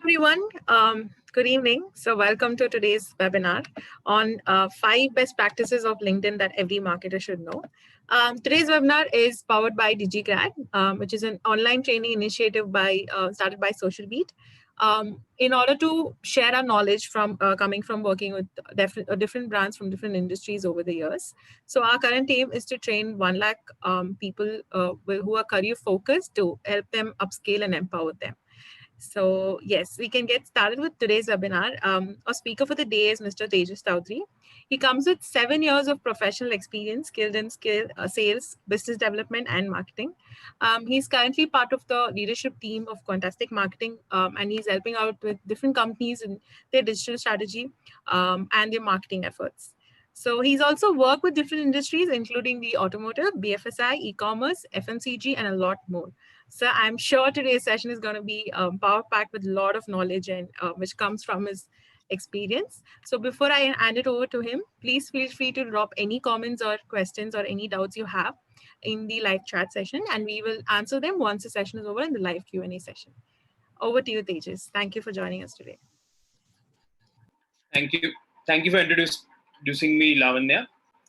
Everyone. Good evening. So, welcome to today's webinar on 5 best practices of LinkedIn that every marketer should know. Today's webinar is powered by Digigrad, which is an online training initiative started by SocialBeat. In order to share our knowledge from coming from working with different brands from different industries over the years. So, our current aim is to train 1 lakh people who are career focused to help them upscale and empower them. So yes, we can get started with today's webinar. Our speaker for the day is Mr. Tejas Chaudhari. He comes with 7 years of professional experience, skilled in sales, business development, and marketing. He's currently part of the leadership team of Quantastic Marketing, and he's helping out with different companies in their digital strategy and their marketing efforts. So he's also worked with different industries, including the automotive, BFSI, e-commerce, FMCG, and a lot more. So I'm sure today's session is going to be power packed with a lot of knowledge and which comes from his experience. So before I hand it over to him, please feel free to drop any comments or questions or any doubts you have in the live chat session, and we will answer them once the session is over in the live Q&A session. Over to you, Tejas. Thank you for joining us today. Thank you. Thank you for introducing me, Lavanya.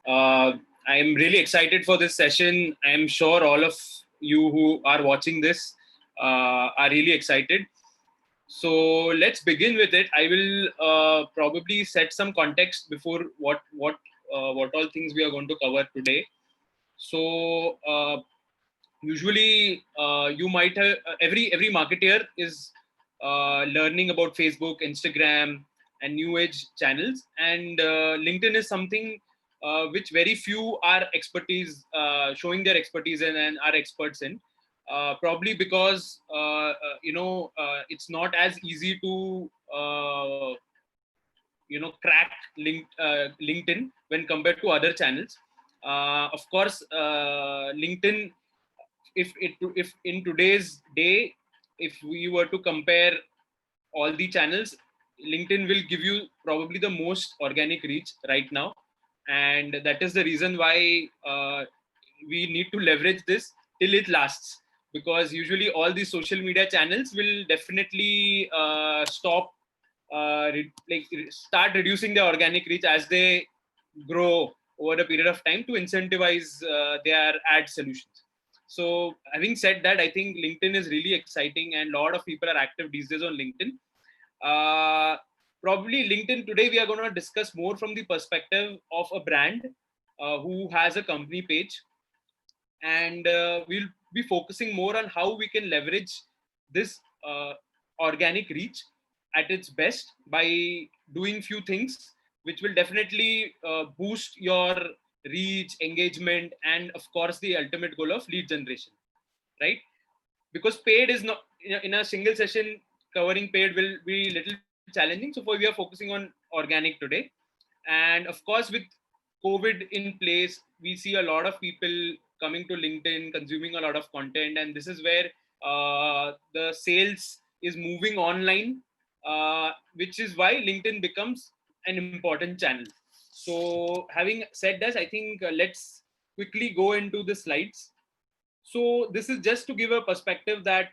I am really excited for this session. I am sure all of you who are watching this are really excited. So let's begin with it. I will probably set some context before what all things we are going to cover today. So usually you might have every marketer is learning about Facebook, Instagram, and new age channels, and LinkedIn is something which very few are showing their expertise in and are experts in. Probably because it's not as easy to crack LinkedIn when compared to other channels. Of course, LinkedIn, if in today's day, if we were to compare all the channels, LinkedIn will give you probably the most organic reach right now, and that is the reason why we need to leverage this till it lasts, because usually all these social media channels will definitely start reducing their organic reach as they grow over a period of time to incentivize their ad solutions. So having said that, I think LinkedIn is really exciting and a lot of people are active these days on LinkedIn. Probably LinkedIn today, we are going to discuss more from the perspective of a brand who has a company page, and we'll be focusing more on how we can leverage this organic reach at its best by doing few things which will definitely boost your reach, engagement, and of course the ultimate goal of lead generation, right? Because paid is not in a single session, covering paid will be little challenging. So we are focusing on organic today. And of course, with COVID in place, we see a lot of people coming to LinkedIn, consuming a lot of content. And this is where the sales is moving online, which is why LinkedIn becomes an important channel. So having said this, I think let's quickly go into the slides. So this is just to give a perspective that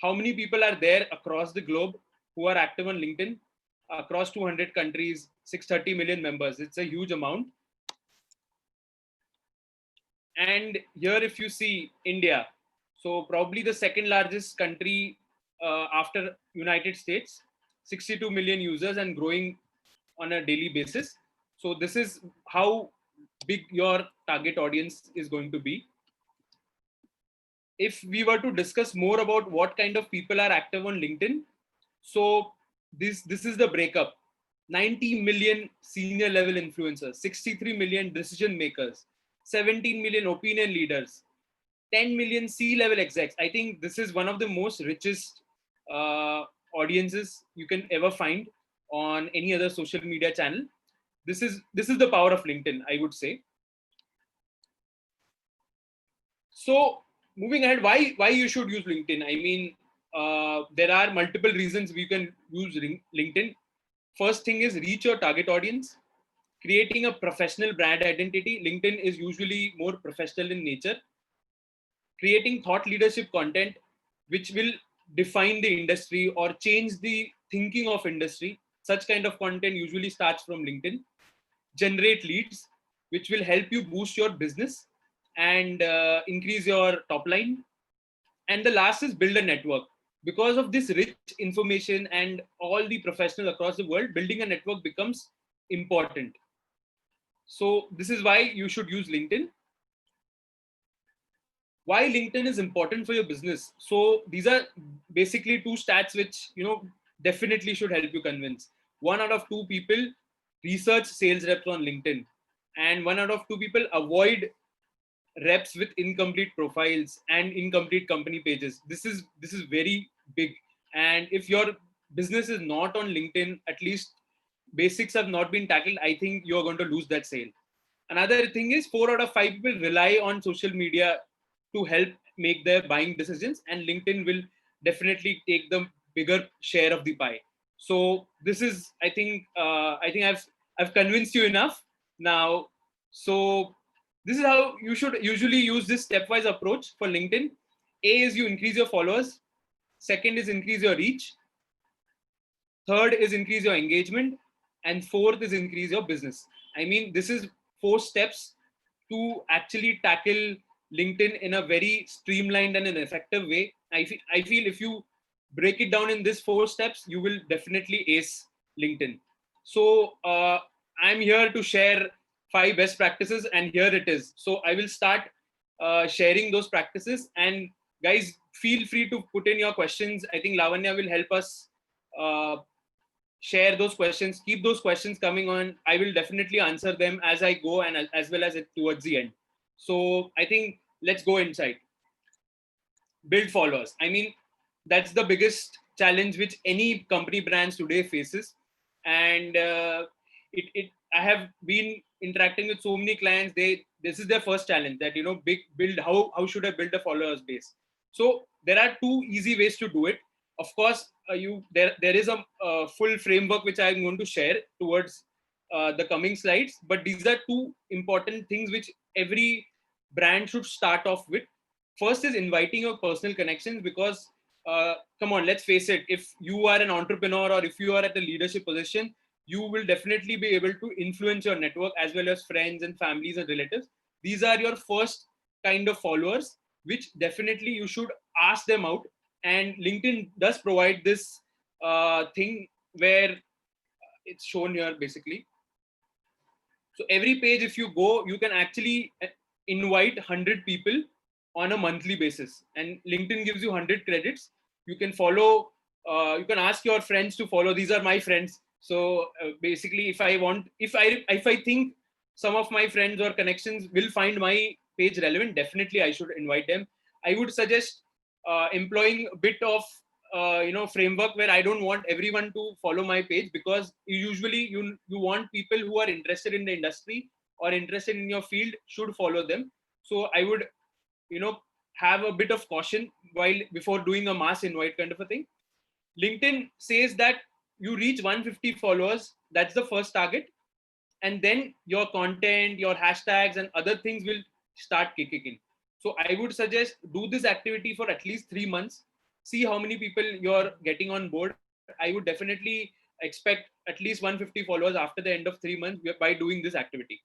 how many people are there across the globe who are active on LinkedIn, across 200 countries, 630 million members. It's a huge amount. And here, if you see India, so probably the second largest country after United States, 62 million users and growing on a daily basis. So this is how big your target audience is going to be. If we were to discuss more about what kind of people are active on LinkedIn, so this is the breakup. 90 million senior level influencers, 63 million decision makers, 17 million opinion leaders, 10 million C-level execs. I think this is one of the most richest audiences you can ever find on any other social media channel. This is the power of LinkedIn, I would say. So moving ahead, why you should use LinkedIn? I mean, there are multiple reasons we can use LinkedIn. First thing is reach your target audience, creating a professional brand identity. LinkedIn is usually more professional in nature. Creating thought leadership content, which will define the industry or change the thinking of industry. Such kind of content usually starts from LinkedIn. Generate leads, which will help you boost your business and increase your top line. And the last is build a network. Because of this rich information and all the professionals across the world, building a network becomes important. So this is why you should use LinkedIn. Why LinkedIn is important for your business. So these are basically two stats which definitely should help you convince. 1 out of 2 people research sales reps on LinkedIn, and 1 out of 2 people avoid reps with incomplete profiles and incomplete company pages. This is very big. And if your business is not on LinkedIn, at least basics have not been tackled, I think you're going to lose that sale. Another thing is 4 out of 5 people rely on social media to help make their buying decisions, and LinkedIn will definitely take the bigger share of the pie. So this is, I think I've convinced you enough now. So this is how you should usually use this stepwise approach for LinkedIn. A is you increase your followers. Second is increase your reach. Third is increase your engagement. And fourth is increase your business. I mean, this is 4 steps to actually tackle LinkedIn in a very streamlined and an effective way. I feel if you break it down in these 4 steps, you will definitely ace LinkedIn. So I'm here to share 5 best practices, and here it is. So I will start sharing those practices, and guys, feel free to put in your questions. I think Lavanya will help us share those questions. Keep those questions coming on. I will definitely answer them as I go, and as well as towards the end. So I think let's go inside. Build followers. I mean, that's the biggest challenge which any company brands today faces. And I have been interacting with so many clients. This is their first challenge, that build, how should I build a followers base. So there are 2 easy ways to do it. Of course, there is a full framework which I'm going to share towards the coming slides, but these are 2 important things which every brand should start off with. First is inviting your personal connections, because come on, let's face it, if you are an entrepreneur or if you are at a leadership position, you will definitely be able to influence your network as well as friends and families and relatives. These are your first kind of followers, which definitely you should ask them out. And LinkedIn does provide this thing where it's shown here basically. So every page, if you go, you can actually invite 100 people on a monthly basis, and LinkedIn gives you 100 credits. You can follow, you can ask your friends to follow. These are my friends. So basically, if I think some of my friends or connections will find my page relevant, definitely I should invite them. I would suggest employing a bit of framework where I don't want everyone to follow my page, because usually you want people who are interested in the industry or interested in your field should follow them. So I would have a bit of caution while before doing a mass invite kind of a thing. LinkedIn says that you reach 150 followers, that's the first target, and then your content, your hashtags and other things will start kicking in. So I would suggest do this activity for at least 3 months. See how many people you're getting on board. I would definitely expect at least 150 followers after the end of 3 months by doing this activity,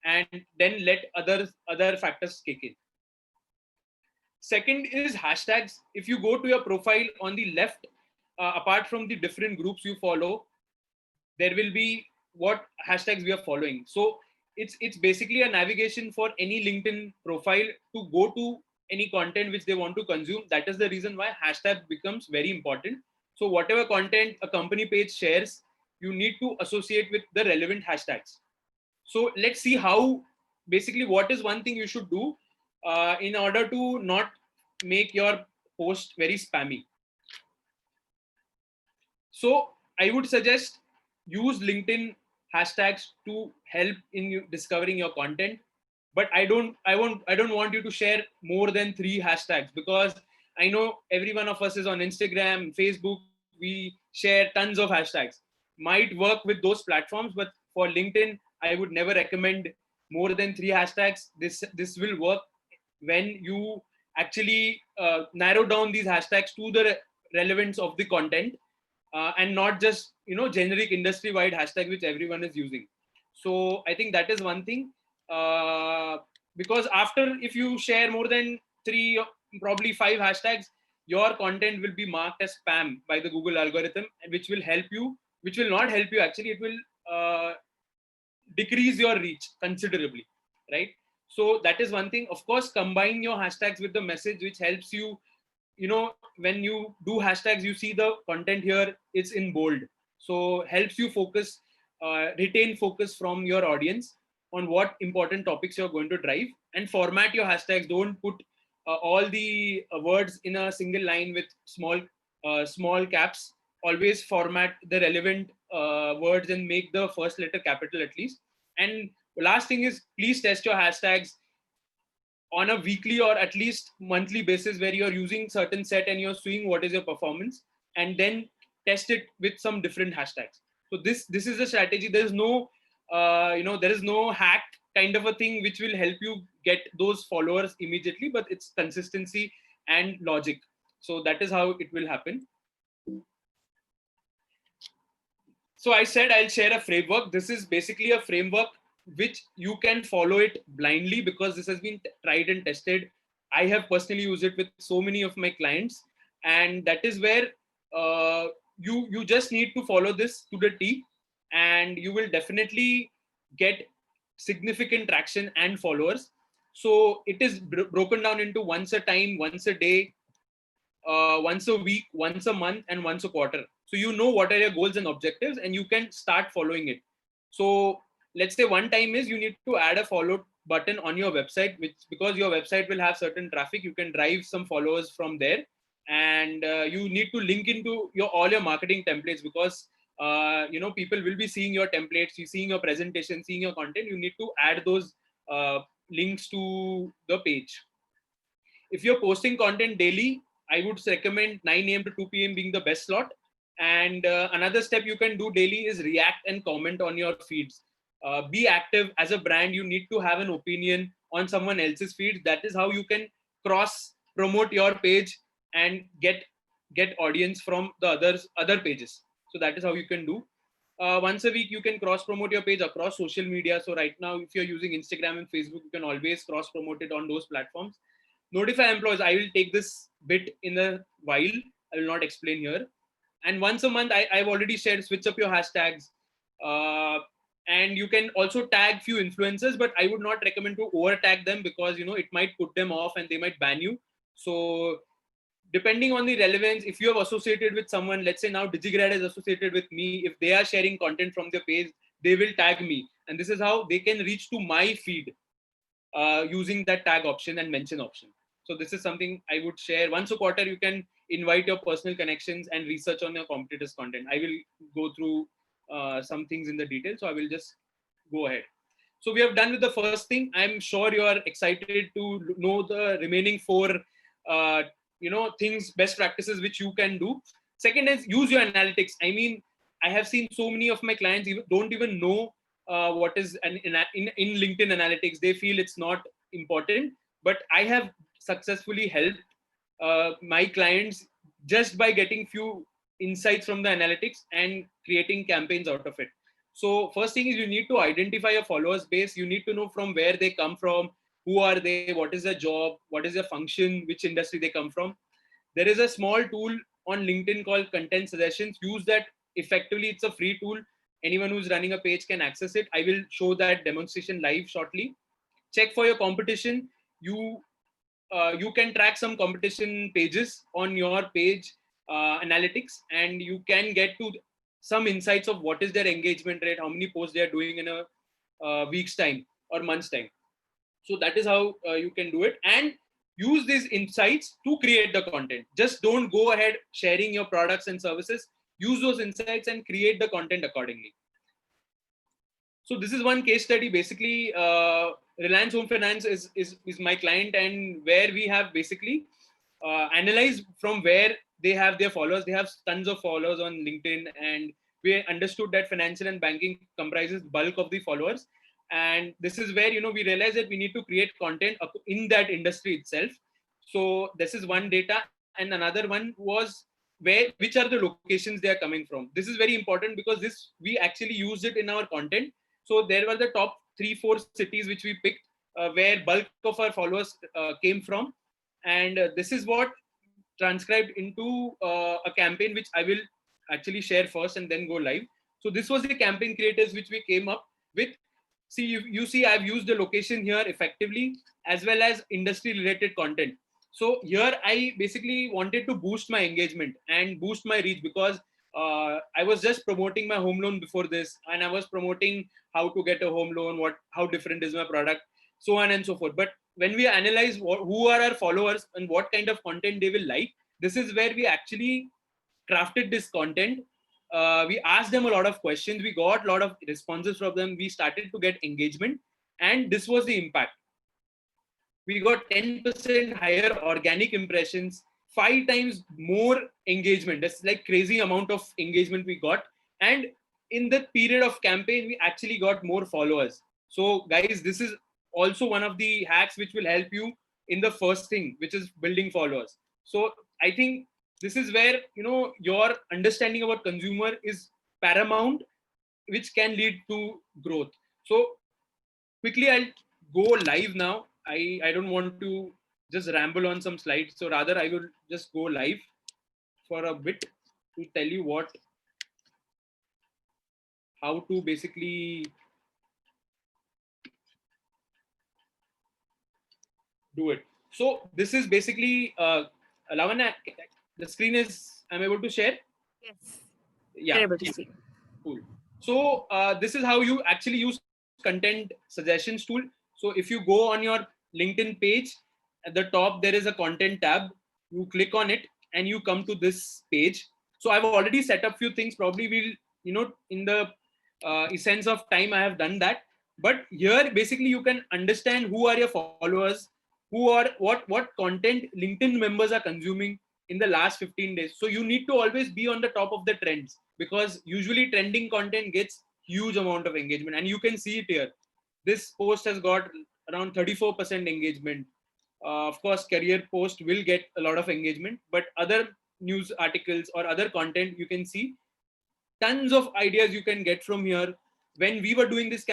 and then let other factors kick in. Second is hashtags. If you go to your profile on the left, apart from the different groups you follow, there will be what hashtags we are following. So it's basically a navigation for any LinkedIn profile to go to any content which they want to consume. That is the reason why hashtag becomes very important. So whatever content a company page shares, you need to associate with the relevant hashtags. So let's see how, basically, what is one thing you should do in order to not make your post very spammy. So I would suggest use LinkedIn hashtags to help in you discovering your content. But I don't want you to share more than 3 hashtags, because I know every one of us is on Instagram, Facebook, we share tons of hashtags. Might work with those platforms, but for LinkedIn, I would never recommend more than 3 hashtags. This will work when you actually narrow down these hashtags to the relevance of the content, and not just generic industry wide hashtag which everyone is using. So I think that is one thing, because after, if you share more than 3, probably 5 hashtags, your content will be marked as spam by the Google algorithm, and which will not help you actually. It will decrease your reach considerably, right? So that is one thing. Of course, combine your hashtags with the message, which helps you. When you do hashtags, you see the content here, it's in bold, so helps you focus, retain focus from your audience on what important topics you're going to drive. And format your hashtags. Don't put all the words in a single line with small caps. Always format the relevant words and make the first letter capital at least. And last thing is, please test your hashtags on a weekly or at least monthly basis, where you're using certain set and you're seeing what is your performance, and then test it with some different hashtags. So this is a strategy. There's no there is no hack kind of a thing which will help you get those followers immediately, but it's consistency and logic. So that is how it will happen. So I said I'll share a framework. This is basically a framework which you can follow it blindly, because this has been tried and tested. I have personally used it with so many of my clients, and that is where you just need to follow this to the T, and you will definitely get significant traction and followers. So it is broken down into once a time, once a day, once a week, once a month, and once a quarter. So you know what are your goals and objectives, and you can start following it. So let's say one time is, you need to add a follow button on your website, which, because your website will have certain traffic, you can drive some followers from there. And you need to link into all your marketing templates, because people will be seeing your templates, you seeing your presentation, seeing your content. You need to add those links to the page. If you're posting content daily, I would recommend 9 a.m. to 2 p.m. being the best slot. And another step you can do daily is react and comment on your feeds. Be active. As a brand, you need to have an opinion on someone else's feed. That is how you can cross promote your page and get audience from the other pages. So that is how you can do. Once a week, you can cross promote your page across social media. So right now, if you're using Instagram and Facebook, you can always cross promote it on those platforms. Notify employees. I will take this bit in a while. I will not explain here. And once a month, I've already shared, switch up your hashtags. And you can also tag few influencers, but I would not recommend to over tag them, because it might put them off and they might ban you. So depending on the relevance, if you have associated with someone, let's say now Digigrad is associated with me, if they are sharing content from their page, they will tag me. And this is how they can reach to my feed using that tag option and mention option. So this is something I would share. Once a quarter, you can invite your personal connections and research on your competitors' content. I will go through some things in the detail, so I will just go ahead. So we have done with the first thing. I'm sure you are excited to know the remaining 4, things, best practices which you can do. Second is use your analytics. I mean, I have seen so many of my clients don't even know what is in LinkedIn analytics. They feel it's not important, but I have successfully helped my clients just by getting few insights from the analytics and creating campaigns out of it. So first thing is, you need to identify your followers base. You need to know from where they come from, who are they, what is their job, what is their function, which industry they come from. There is a small tool on LinkedIn called Content Suggestions. Use that effectively. It's a free tool. Anyone who's running a page can access it. I will show that demonstration live shortly. Check for your competition. You can track some competition pages on your page analytics, and you can get to some insights of what is their engagement rate, how many posts they are doing in a week's time or month's time. So that is how you can do it, and use these insights to create the content. Just don't go ahead sharing your products and services. Use those insights and create the content accordingly. So this is one case study. Basically, Reliance Home Finance is my client, and where we have basically analyzed from where they have their followers. They have tons of followers on LinkedIn, and we understood that financial and banking comprises bulk of the followers. And this is where we realized that we need to create content in that industry itself. So this is one data, and another one was which are the locations they are coming from. This is very important because this we actually used it in our content. So there were the top 3-4 cities which we picked, where bulk of our followers came from, and this is what transcribed into a campaign which I will actually share first and then go live. So this was the campaign creators which we came up with. See, you see, I've used the location here effectively, as well as industry related content. So here I basically wanted to boost my engagement and boost my reach, because I was just promoting my home loan before this, and I was promoting how to get a home loan, how different is my product, so on and so forth. But when we analyze who are our followers and what kind of content they will like, this is where we actually crafted this content. We asked them a lot of questions, we got a lot of responses from them, we started to get engagement, and this was the impact. We got 10% higher organic impressions, 5 times more engagement. That's like crazy amount of engagement we got. And in the period of campaign, we actually got more followers. So guys, this is also one of the hacks which will help you in the first thing, which is building followers. So I think this is where, your understanding about consumer is paramount, which can lead to growth. So quickly, I'll go live now. I don't want to just ramble on some slides. So rather, I will just go live for a bit to tell you how to basically do it. So this is basically, Lavanya, the screen is, I'm able to share? Yes. Yeah. You're able to see. Cool. So this is how you actually use content suggestions tool. So if you go on your LinkedIn page, at the top there is a content tab. You click on it and you come to this page. So I've already set up few things. Probably will, in the essence of time, I have done that. But here basically you can understand who are your followers, who are what content LinkedIn members are consuming in the last 15 days. So you need to always be on the top of the trends, because usually trending content gets huge amount of engagement, and you can see it here. This post has got around 34% engagement. Of course, career post will get a lot of engagement, but other news articles or other content, you can see tons of ideas you can get from here. When we were doing this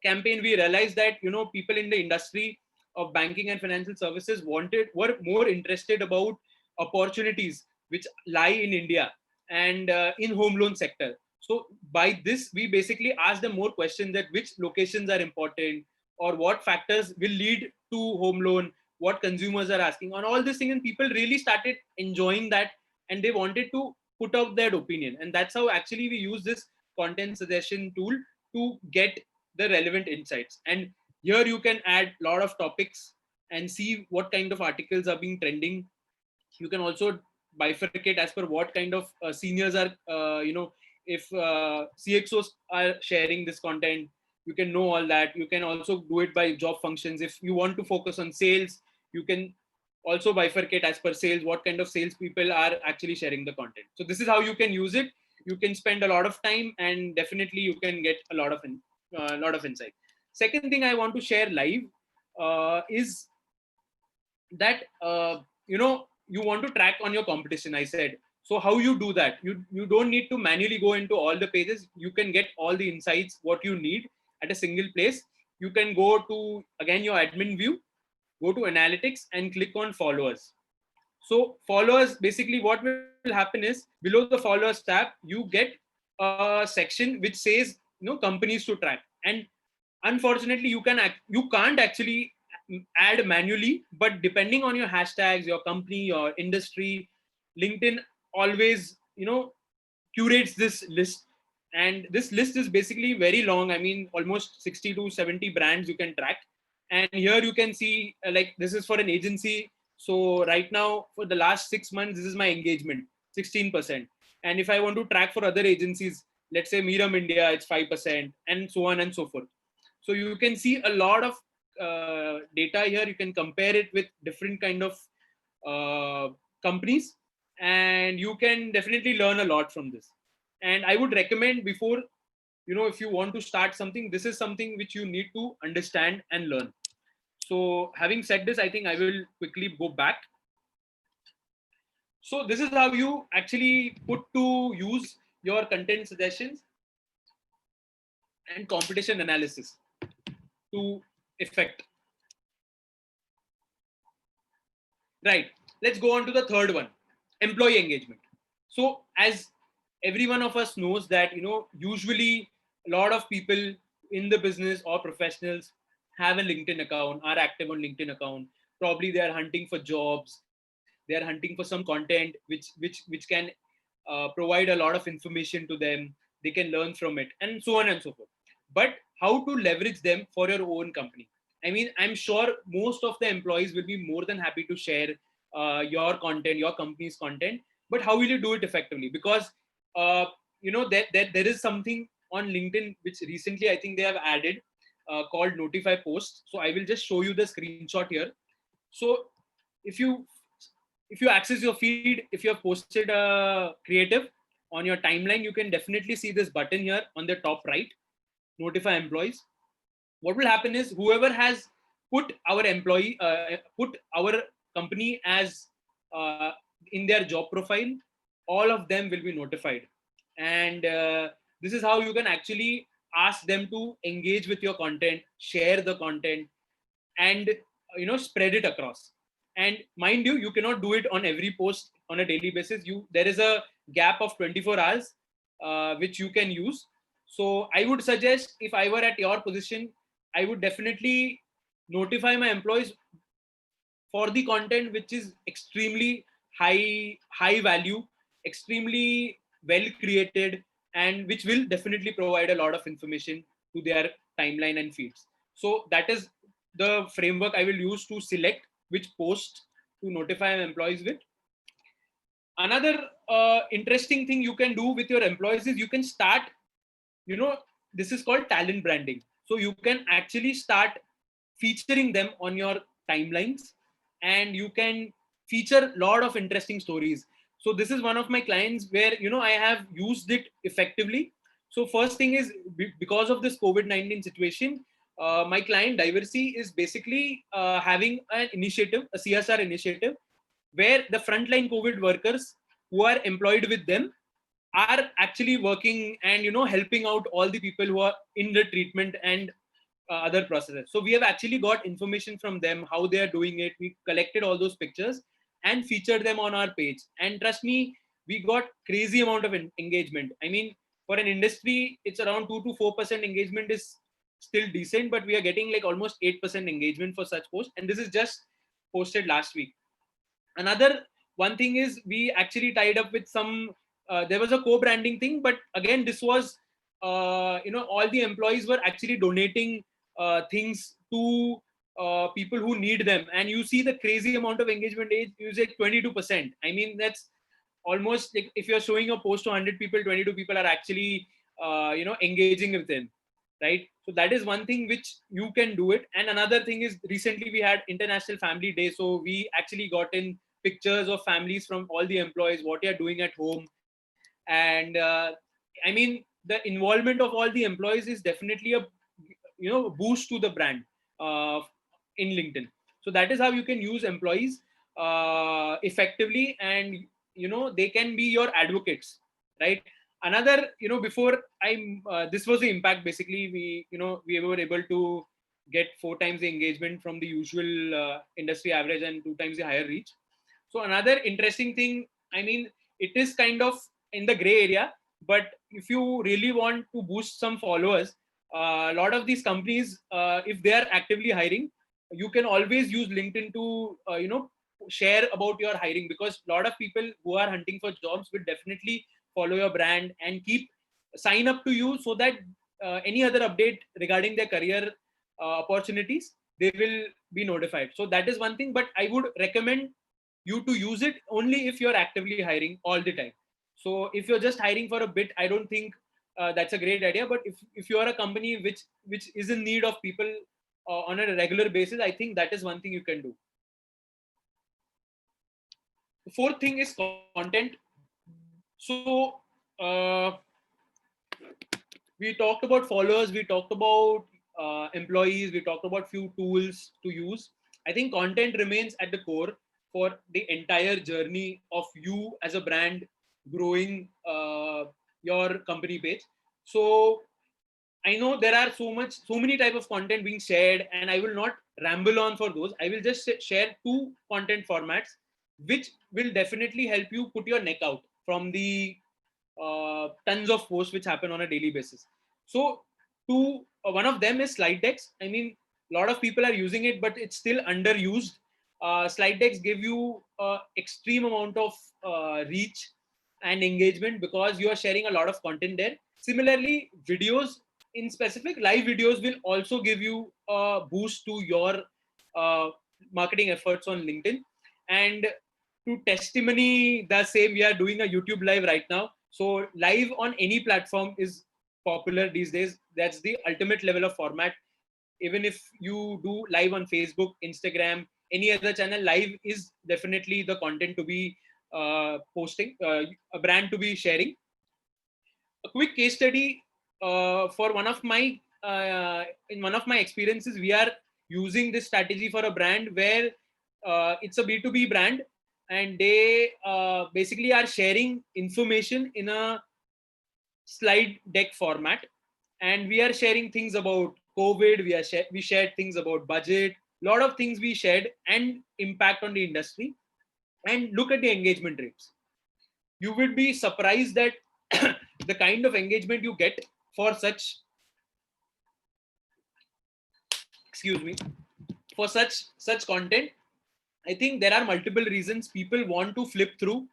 campaign, we realized that people in the industry of banking and financial services were more interested about opportunities which lie in India and in home loan sector. So by this, we basically asked them more questions, that which locations are important, or what factors will lead to home loan, what consumers are asking on all this thing, and people really started enjoying that, and they wanted to put out their opinion. And that's how actually we use this content suggestion tool to get the relevant insights. And here you can add a lot of topics and see what kind of articles are being trending. You can also bifurcate as per what kind of seniors are, if CXOs are sharing this content, you can know all that. You can also do it by job functions. If you want to focus on sales, you can also bifurcate as per sales, what kind of sales people are actually sharing the content. So this is how you can use it. You can spend a lot of time, and definitely you can get a lot of insight. Second thing I want to share live is that you want to track on your competition, I said. So how you do that? You don't need to manually go into all the pages. You can get all the insights what you need at a single place. You can go to, again, your admin view, go to analytics and click on followers. So followers, basically what will happen is, below the followers tab, you get a section which says companies to track. And unfortunately you can't actually add manually, but depending on your hashtags, your company, your industry, LinkedIn always curates this list. And this list is basically very long. I mean, almost 60 to 70 brands you can track. And here you can see, like, this is for an agency. So right now, for the last 6 months, this is my engagement, 16%. And if I want to track for other agencies, let's say Miram India, it's 5%, and so on and so forth. So you can see a lot of data here. You can compare it with different kind of companies, and you can definitely learn a lot from this. And I would recommend, before, if you want to start something, this is something which you need to understand and learn. So having said this, I think I will quickly go back. So this is how you actually put to use your content suggestions and competition analysis to effect. Right. Let's go on to the third one, employee engagement. So as every one of us knows that, usually a lot of people in the business or professionals have a LinkedIn account, are active on LinkedIn account. Probably they are hunting for jobs. They are hunting for some content which can provide a lot of information to them. They can learn from it, and so on and so forth. But how to leverage them for your own company? I mean, I'm sure most of the employees will be more than happy to share your content, your company's content. But how will you do it effectively? Because there is something on LinkedIn which recently I think they have added called notify posts. So I will just show you the screenshot here. So if you access your feed, if you have posted a creative on your timeline, you can definitely see this button here on the top right, notify employees. What will happen is whoever has put our company as in their job profile, all of them will be notified. And this is how you can actually ask them to engage with your content, share the content, and spread it across. And mind you, you cannot do it on every post on a daily basis. There is a gap of 24 hours which you can use. So I would suggest, if I were at your position, I would definitely notify my employees for the content which is extremely high value, extremely well created, and which will definitely provide a lot of information to their timeline and feeds. So that is the framework I will use to select which post to notify my employees with. Another interesting thing you can do with your employees is you can start, this is called talent branding. So you can actually start featuring them on your timelines, and you can feature a lot of interesting stories. So this is one of my clients where I have used it effectively. So first thing is, because of this COVID-19 situation, my client Diversity is basically having an initiative, a CSR initiative, where the frontline COVID workers who are employed with them are actually working and helping out all the people who are in the treatment and other processes. So we have actually got information from them, how they are doing it. We collected all those pictures and featured them on our page. And trust me, we got crazy amount of engagement. I mean, for an industry, it's around 2 to 4% engagement is still decent, but we are getting like almost 8% engagement for such posts. And this is just posted last week. Another one thing is we actually tied up with some there was a co-branding thing, but again this was all the employees were actually donating things to people who need them, and you see the crazy amount of engagement is like 22%. I mean, that's almost like if you're showing a post to 100 people, 22 people are actually engaging with them, right? So that is one thing which you can do it. And another thing is, recently we had International Family Day, so we actually got in pictures of families from all the employees, what they are doing at home. And I mean, the involvement of all the employees is definitely a boost to the brand uh, in LinkedIn. So that is how you can use employees effectively, and they can be your advocates, right? Another, before this was the impact. Basically, we were able to get 4 times the engagement from the usual industry average and 2 times the higher reach. So another interesting thing, I mean, it is kind of in the gray area, but if you really want to boost some followers, a lot of these companies, if they are actively hiring, you can always use LinkedIn to share about your hiring, because a lot of people who are hunting for jobs will definitely follow your brand and sign up to you, so that any other update regarding their career opportunities, they will be notified. So that is one thing, but I would recommend you to use it only if you're actively hiring all the time. So if you're just hiring for a bit, I don't think that's a great idea. But if you are a company which is in need of people on a regular basis, I think that is one thing you can do. The fourth thing is content. So we talked about followers, we talked about employees, we talked about few tools to use. I think content remains at the core. for the entire journey of you as a brand growing your company page. So I know there are so many type of content being shared, and I will not ramble on for those. I will just share two content formats, which will definitely help you put your neck out from the tons of posts which happen on a daily basis. So, one of them is slide decks. I mean, a lot of people are using it, but it's still underused. Slide decks give you extreme amount of reach and engagement because you are sharing a lot of content there. Similarly, videos in specific, live videos will also give you a boost to your uh, marketing efforts on LinkedIn. And to testimony the same, we are doing a YouTube live right now. So live on any platform is popular these days. That's the ultimate level of format. Even if you do live on Facebook, Instagram, any other channel, live is definitely the content to be posting, a brand to be sharing. A quick case study for one of my in one of my experiences, we are using this strategy for a brand where it's a B2B brand, and they basically are sharing information in a slide deck format, and we are sharing things about COVID. We shared things about budget, a lot of things we shared, and impact on the industry. And look at the engagement rates. You would be surprised that the kind of engagement you get for excuse me for such content. I think there are multiple reasons people want to flip through,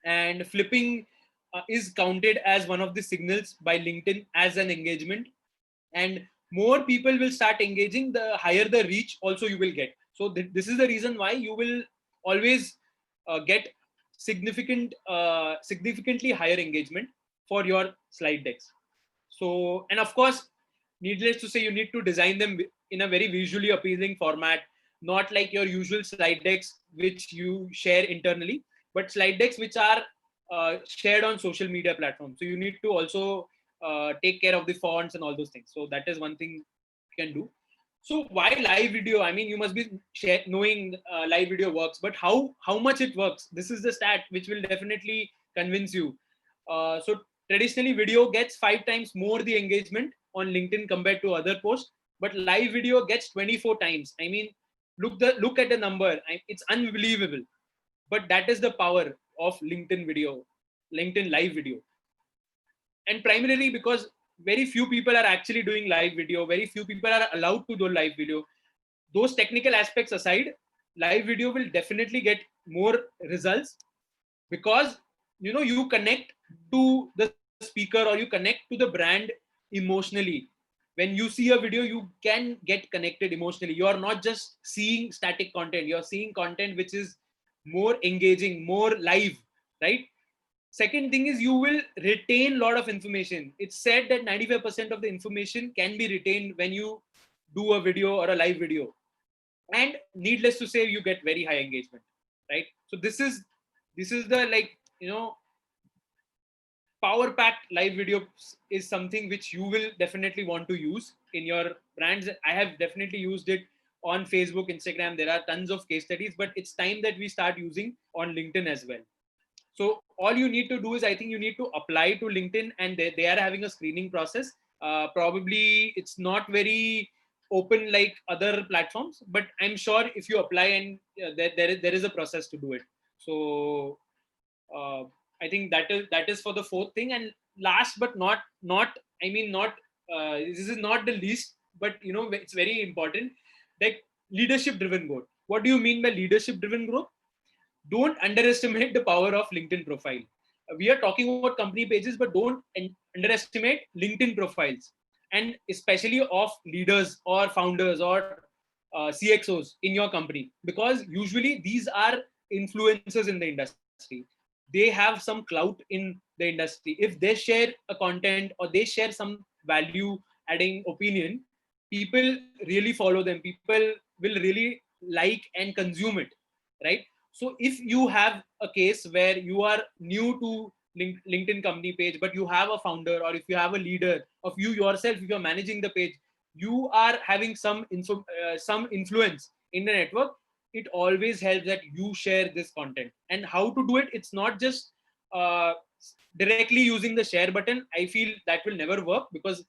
and flipping is counted as one of the signals by LinkedIn as an engagement. And more people will start engaging, the higher the reach also you will get. So this is the reason why you will always get significantly higher engagement for your slide decks. So, and of course, needless to say, you need to design them in a very visually appealing format, not like your usual slide decks which you share internally, but slide decks which are shared on social media platforms. So you need to also take care of the fonts and all those things. So that is one thing you can do. So why live video? I mean, you must be knowing live video works, but how much it works? This is the stat which will definitely convince you. So traditionally, video gets 5 times more the engagement on LinkedIn compared to other posts, but live video gets 24 times. I mean, look at the number. It's unbelievable. But that is the power of LinkedIn video, LinkedIn live video. And primarily because very few people are actually doing live video, very few people are allowed to do live video. Those technical aspects aside, live video will definitely get more results because you connect to the speaker, or you connect to the brand emotionally. When you see a video, you can get connected emotionally. You are not just seeing static content, you're seeing content which is more engaging, more live, right? Second thing is you will retain a lot of information. It's said that 95% of the information can be retained when you do a video or a live video. And needless to say, you get very high engagement, right? So this is the, like, power packed live video is something which you will definitely want to use in your brands. I have definitely used it on Facebook, Instagram. There are tons of case studies, but it's time that we start using on LinkedIn as well. So all you need to do is, I think you need to apply to LinkedIn, and they are having a screening process. Probably it's not very open like other platforms, but I'm sure if you apply, and there is a process to do it. So uh, I think that is for the fourth thing. And last but not I mean not this is not the least, but it's very important, like leadership driven growth. What do you mean by leadership driven growth? Don't underestimate the power of LinkedIn profile. We are talking about company pages, but don't underestimate LinkedIn profiles, and especially of leaders or founders or CXOs in your company, because usually these are influencers in the industry. They have some clout in the industry. If they share a content or they share some value adding opinion, people really follow them. People will really like and consume it, right? So if you have a case where you are new to LinkedIn company page, but you have a founder, or if you have a leader of you yourself, if you're managing the page, you are having some influence in the network. it always helps that you share this content. And how to do it, it's not just uh, directly using the share button. I feel that will never work, because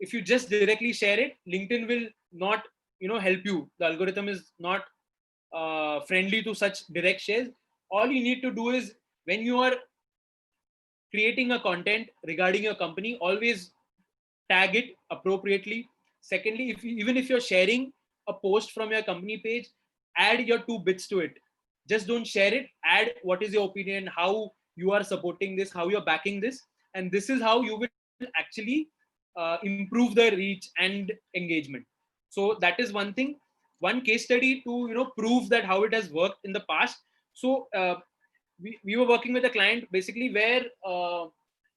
if you just directly share it, LinkedIn will not help you. The algorithm is not friendly to such direct shares. All you need to do is, when you are creating a content regarding your company, always tag it appropriately. Secondly, even if you're sharing a post from your company page, add your 2 bits to it. Just don't share it. Add what is your opinion, how you are supporting this, how you're backing this, and this is how you will actually improve the reach and engagement. So that is one thing. One case study to prove that how it has worked in the past. So we were working with a client basically where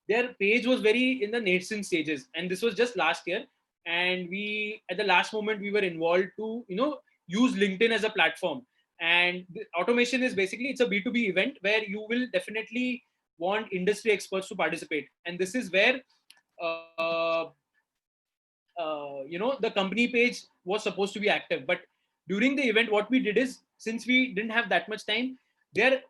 their page was very in the nascent stages, and this was just last year. And we, at the last moment, we were involved to use LinkedIn as a platform. And the automation is basically, it's a B2B event where you will definitely want industry experts to participate. And this is where uh, the company page was supposed to be active. But during the event, what we did is, since we didn't have that much time, their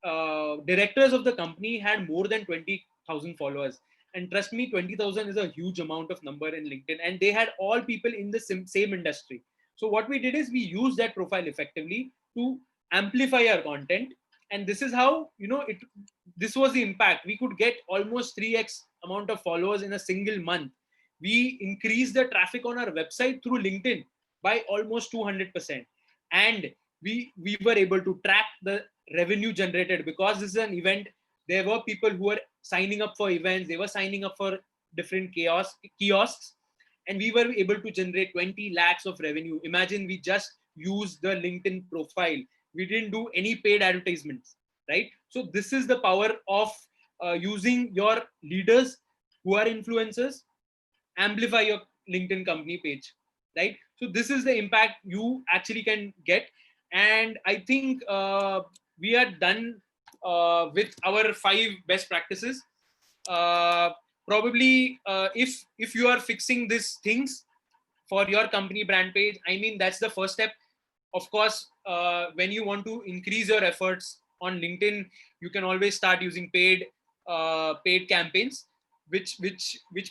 directors of the company had more than 20,000 followers. And trust me, 20,000 is a huge amount of number in LinkedIn. And they had all people in the same industry. So what we did is, we used that profile effectively to amplify our content. And this is how, this was the impact. We could get almost 3x amount of followers in a single month. We increased the traffic on our website through LinkedIn by almost 200%. And we were able to track the revenue generated, because this is an event. There were people who were signing up for events, they were signing up for different kiosks, and we were able to generate 20 lakhs of revenue. Imagine, we just used the LinkedIn profile. We didn't do any paid advertisements, right? So this is the power of using your leaders who are influencers, amplify your LinkedIn company page, right? So this is the impact you actually can get. And I think we are done with our 5 best practices. uh, Probably if you are fixing these things for your company brand page, I mean, that's the first step. Of course, when you want to increase your efforts on LinkedIn, you can always start using paid campaigns, which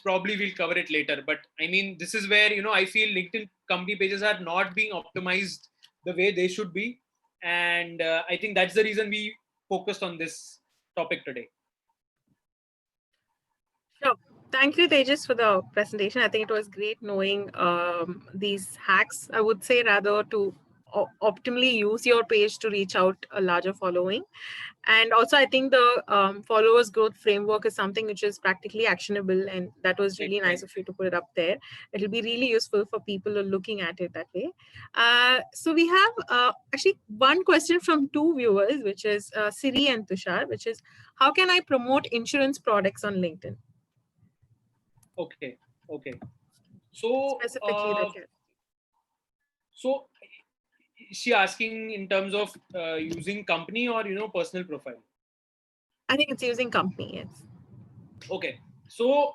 probably we'll cover it later. But I mean, this is where I feel LinkedIn company pages are not being optimized the way they should be. And I think that's the reason we focused on this topic today. Sure. Thank you, Tejas, for the presentation. I think it was great knowing these hacks, I would say, rather to optimally use your page to reach out a larger following. And also, I think the followers growth framework is something which is practically actionable. And that was really nice of you to put it up there. It'll be really useful for people who are looking at it that way. So we have actually one question from 2 viewers, which is Siri and Tushar, which is, how can I promote insurance products on LinkedIn? Okay. So Specifically, that so is she asking in terms of using company or personal profile? I think it's using company, yes. Okay, so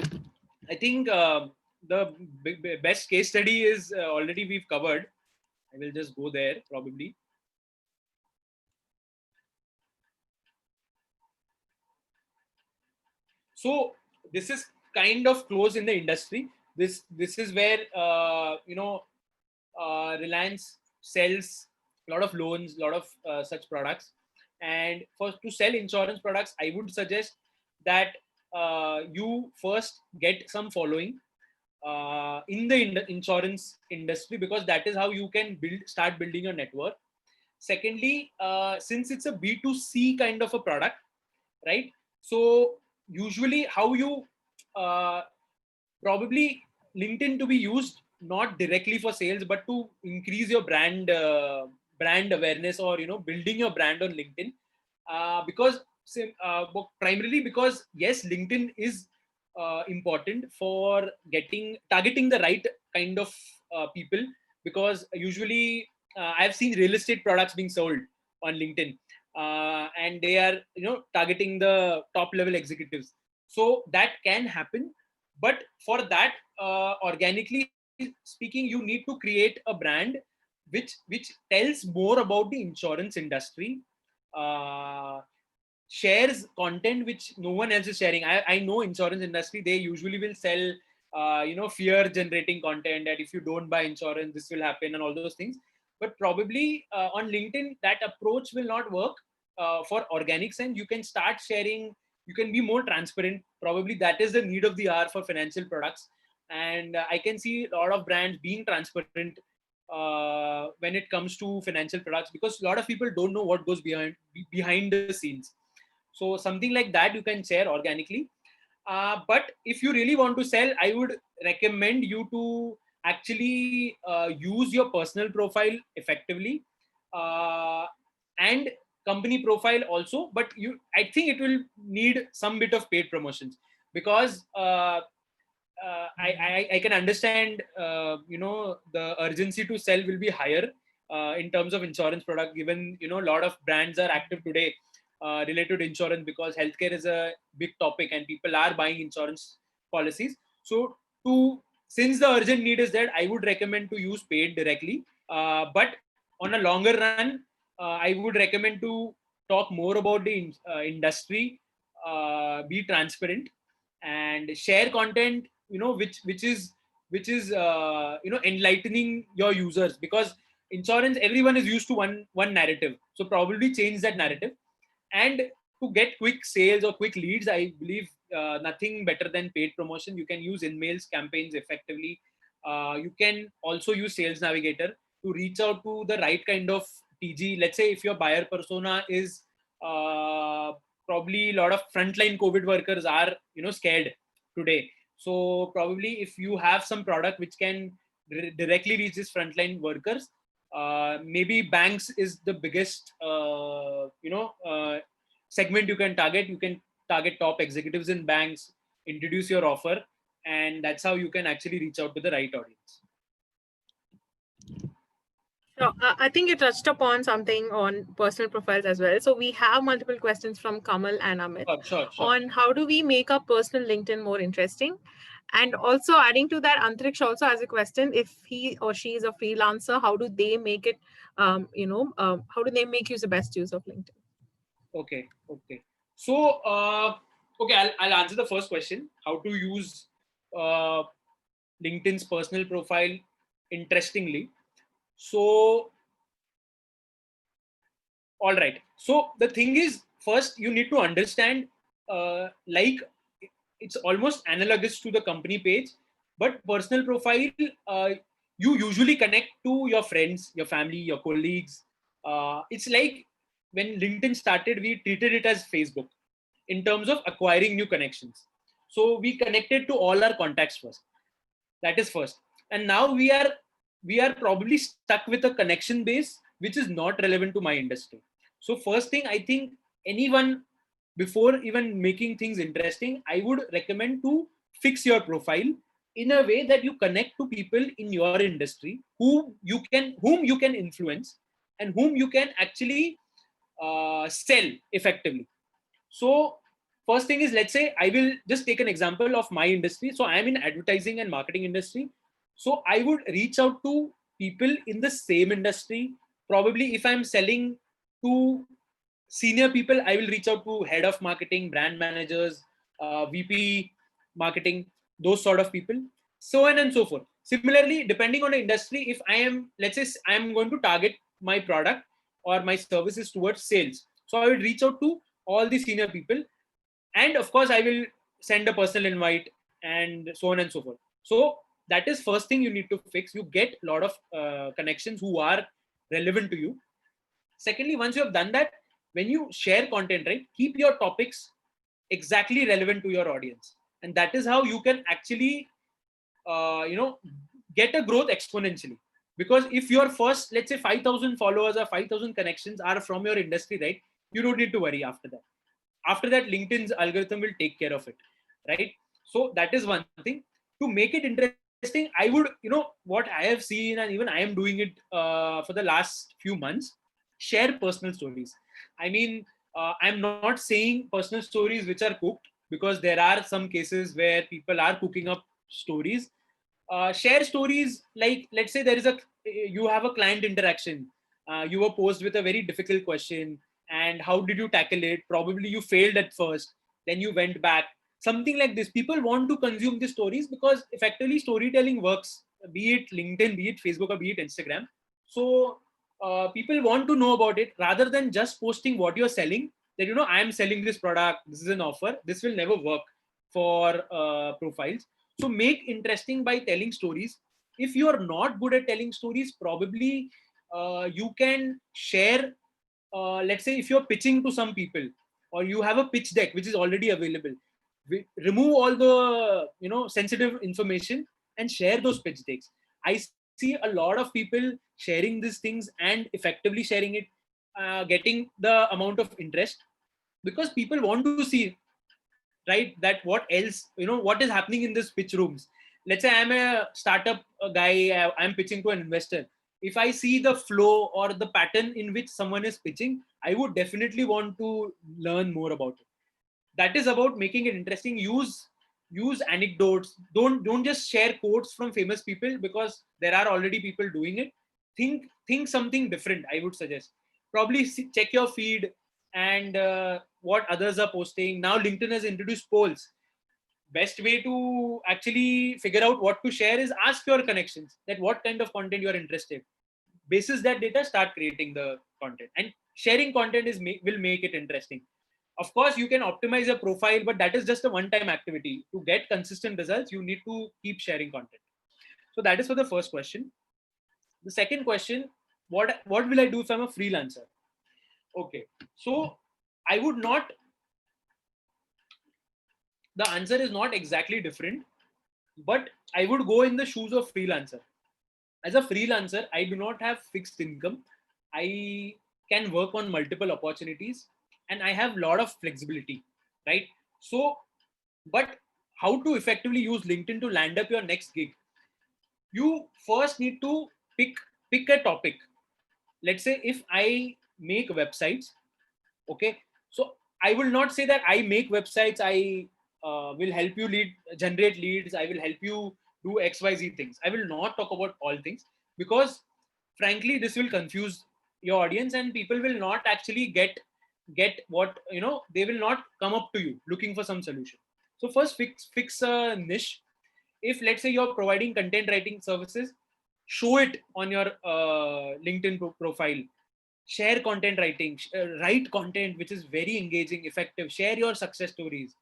I think the best case study is already we've covered. I will just go there probably. So this is kind of close in the industry. This is where Reliance sells a lot of loans, a lot of such products. And for to sell insurance products, I would suggest that you first get some following in the insurance industry, because that is how you can start building your network. Secondly, since it's a B2C kind of a product, right? So usually how you uh, probably LinkedIn to be used not directly for sales, but to increase your brand awareness, or building your brand on LinkedIn. Because primarily because yes, LinkedIn is important for targeting the right kind of people. Because usually I've seen real estate products being sold on LinkedIn, and they are targeting the top level executives. So that can happen, but for that, organically speaking, you need to create a brand which tells more about the insurance industry, uh, shares content which no one else is sharing. I know insurance industry, they usually will sell fear generating content, that if you don't buy insurance this will happen and all those things. But probably on LinkedIn that approach will not work for organic sense. You can start sharing, you can be more transparent. Probably that is the need of the hour for financial products. And I can see a lot of brands being transparent when it comes to financial products, because a lot of people don't know what goes behind the scenes. So something like that you can share organically. But if you really want to sell, I would recommend you to actually use your personal profile effectively, uh, and company profile also. But I think it will need some bit of paid promotions, because I can understand, the urgency to sell will be higher in terms of insurance product, given, a lot of brands are active today related to insurance, because healthcare is a big topic and people are buying insurance policies. So since the urgent need is there, I would recommend to use paid directly. But on a longer run, I would recommend to talk more about the industry, be transparent, and share content, which is enlightening your users, because insurance, everyone is used to one narrative. So probably change that narrative. And to get quick sales or quick leads, I believe nothing better than paid promotion. You can use in-mails campaigns effectively. You can also use Sales Navigator to reach out to the right kind of TG. Let's say if your buyer persona is probably a lot of frontline COVID workers are scared today. So probably if you have some product which can directly reach these frontline workers, maybe banks is the biggest segment you can target. You can target top executives in banks, introduce your offer, and that's how you can actually reach out to the right audience. So I think you touched upon something on personal profiles as well. So we have multiple questions from Kamal and Amit Sure. on how do we make our personal LinkedIn more interesting. And also adding to that, Antriksh also has a question: if he or she is a freelancer, how do they make it? How do they make use the best use of LinkedIn? Okay. So, okay, I'll answer the first question: how to use uh, LinkedIn's personal profile interestingly. So, all right. So the thing is, first you need to understand, like it's almost analogous to the company page, but personal profile, you usually connect to your friends, your family, your colleagues. It's like when LinkedIn started, we treated it as Facebook in terms of acquiring new connections. So we connected to all our contacts first. That is first. And now we are probably stuck with a connection base which is not relevant to my industry. So first thing, I think anyone, before even making things interesting, I would recommend to fix your profile in a way that you connect to people in your industry whom you can influence and whom you can actually sell effectively. So first thing is, let's say I will just take an example of my industry. So I'm in advertising and marketing industry. So I would reach out to people in the same industry. Probably if I'm selling to senior people, I will reach out to head of marketing, brand managers, VP marketing, those sort of people, so on and so forth. Similarly, depending on the industry, if I am, let's say I'm going to target my product or my services towards sales, so I will reach out to all the senior people, and of course I will send a personal invite and so on and so forth. So that is first thing you need to fix. You get a lot of connections who are relevant to you. Secondly, once you have done that, when you share content, right, keep your topics exactly relevant to your audience, and that is how you can actually get a growth exponentially. Because if your first, let's say 5,000 followers or 5,000 connections are from your industry, right, you don't need to worry. After that, LinkedIn's algorithm will take care of it, right? So that is one thing. To make it interesting, I would, what I have seen, and even I am doing it for the last few months, share personal stories. I mean, I'm not saying personal stories which are cooked, because there are some cases where people are cooking up stories. Share stories like, let's say you have a client interaction, you were posed with a very difficult question, and how did you tackle it? Probably you failed at first, then you went back, something like this. People want to consume these stories because effectively storytelling works, be it LinkedIn, be it Facebook, or be it Instagram. So people want to know about it rather than just posting what you're selling, that I am selling this product, this is an offer. This will never work for profiles. So make interesting by telling stories. If you are not good at telling stories, probably you can share, let's say if you're pitching to some people, or you have a pitch deck which is already available, remove all the sensitive information and share those pitch decks. I see a lot of people sharing these things and effectively sharing it, getting the amount of interest, because people want to see, right, that what else, what is happening in this pitch rooms. Let's say I'm a startup guy, I'm pitching to an investor. If I see the flow or the pattern in which someone is pitching, I would definitely want to learn more about it. That is about making it interesting. Use anecdotes. Don't just share quotes from famous people, because there are already people doing it. Think something different, I would suggest. Probably check your feed and what others are posting. Now LinkedIn has introduced polls. Best way to actually figure out what to share is ask your connections that what kind of content you are interested. Basis that data, start creating the content, and sharing content will make it interesting. Of course, you can optimize your profile, but that is just a one-time activity. To get consistent results, you need to keep sharing content. So that is for the first question. The second question: what will I do if I'm a freelancer? Okay, so I would not. The answer is not exactly different, but I would go in the shoes of freelancer. As a freelancer, I do not have fixed income. I can work on multiple opportunities, and I have a lot of flexibility, right? So, but how to effectively use LinkedIn to land up your next gig? You first need to pick a topic. Let's say if I make websites, okay, so I will not say that I make websites, I will help you generate leads, I will help you do XYZ things. I will not talk about all things, because frankly this will confuse your audience, and people will not actually get what, they will not come up to you looking for some solution. So first fix a niche. If let's say you're providing content writing services, show it on your LinkedIn profile. Share content writing, write content which is very engaging, effective, share your success stories.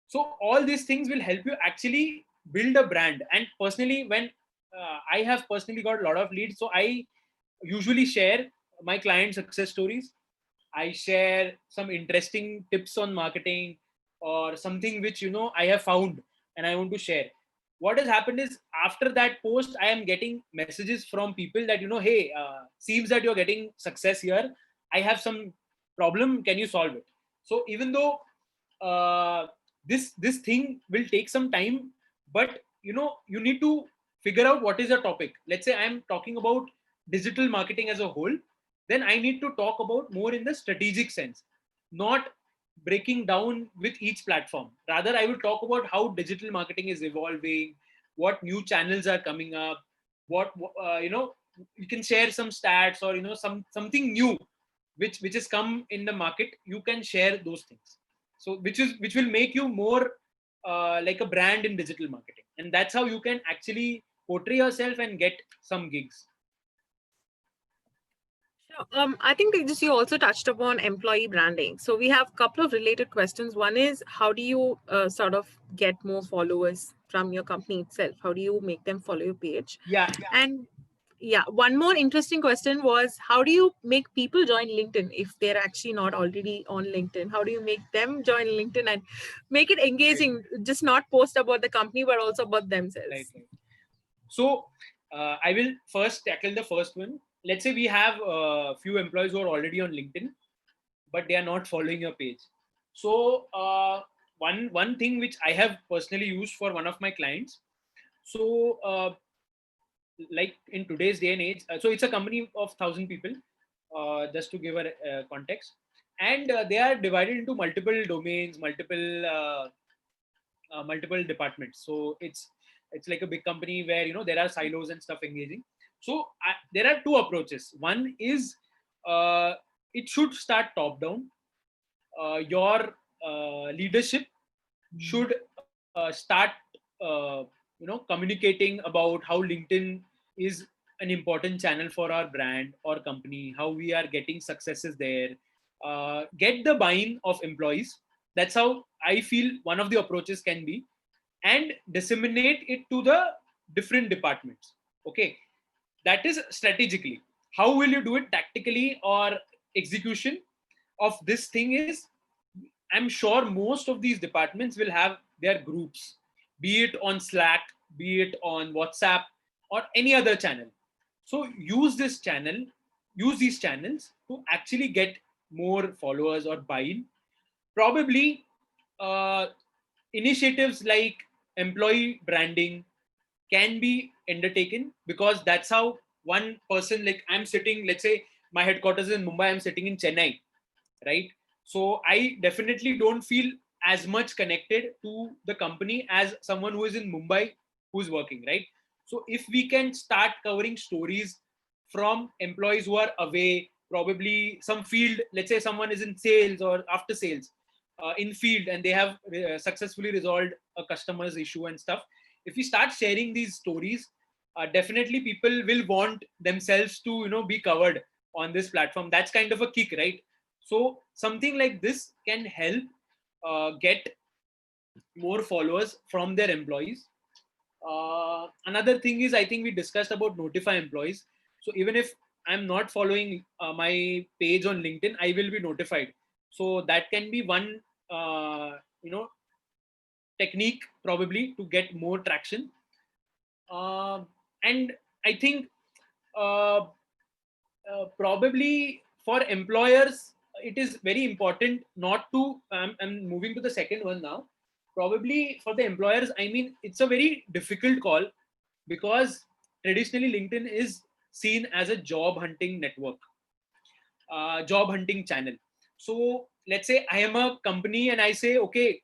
So all these things will help you actually build a brand. And personally, when I have personally got a lot of leads, so I usually share my client success stories. I share some interesting tips on marketing, or something which I have found and I want to share. What has happened is, after that post, I am getting messages from people that, hey, seems that you're getting success here. I have some problem. Can you solve it? So even though uh, this thing will take some time, but you need to figure out what is the topic. Let's say I'm talking about digital marketing as a whole, then I need to talk about more in the strategic sense, not breaking down with each platform. Rather, I will talk about how digital marketing is evolving, what new channels are coming up, what you can share some stats, or something new which has come in the market. You can share those things. So which will make you more like a brand in digital marketing, and that's how you can actually portray yourself and get some gigs. I think Tejas, you also touched upon employee branding. So we have a couple of related questions. One is, how do you sort of get more followers from your company itself? How do you make them follow your page? Yeah. And yeah, one more interesting question was, how do you make people join LinkedIn if they're actually not already on LinkedIn? How do you make them join LinkedIn and make it engaging, just not post about the company, but also about themselves? Right. So I will first tackle the first one. Let's say we have a few employees who are already on LinkedIn, but they are not following your page. So one thing which I have personally used for one of my clients. So like in today's day and age, so it's a company of 1,000 people, just to give a context, and they are divided into multiple domains, multiple departments. So it's it's like a big company where, there are silos and stuff engaging. So there are two approaches. One is it should start top down. Your leadership should start communicating about how LinkedIn is an important channel for our brand or company, how we are getting successes there. Get the buy-in of employees. That's how I feel one of the approaches can be, and disseminate it to the different departments. Okay, that is strategically. How will you do it tactically or execution of this thing is, I'm sure most of these departments will have their groups, be it on Slack, be it on WhatsApp, or any other channel. So use these channels to actually get more followers or buy-in. Probably uh, initiatives like employee branding can be undertaken, because that's how one person, like I'm sitting, let's say my headquarters is in Mumbai, I'm sitting in Chennai, right? So I definitely don't feel as much connected to the company as someone who is in Mumbai who's working, right? So if we can start covering stories from employees who are away, probably some field, let's say someone is in sales or after sales, in field, and they have successfully resolved a customer's issue and stuff. If we start sharing these stories, definitely people will want themselves to be covered on this platform. That's kind of a kick, right? So something like this can help get more followers from their employees. Another thing is, I think we discussed about notify employees. So even if I'm not following my page on LinkedIn, I will be notified. So that can be one, technique probably to get more traction. And I think uh, probably for employers, it is very important not to. I'm moving to the second one now. Probably for the employers, I mean, it's a very difficult call, because traditionally LinkedIn is seen as a job hunting network, job hunting channel. So let's say I am a company and I say, okay,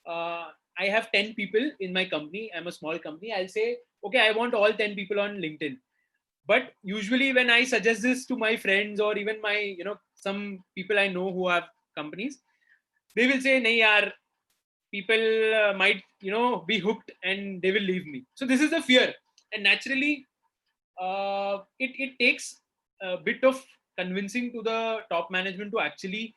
I have 10 people in my company. I'm a small company. I'll say, okay, I want all 10 people on LinkedIn. But usually when I suggest this to my friends or even my, some people I know who have companies, they will say, nahi yaar, people might, be hooked and they will leave me. So this is the fear. And naturally, it takes a bit of convincing to the top management to actually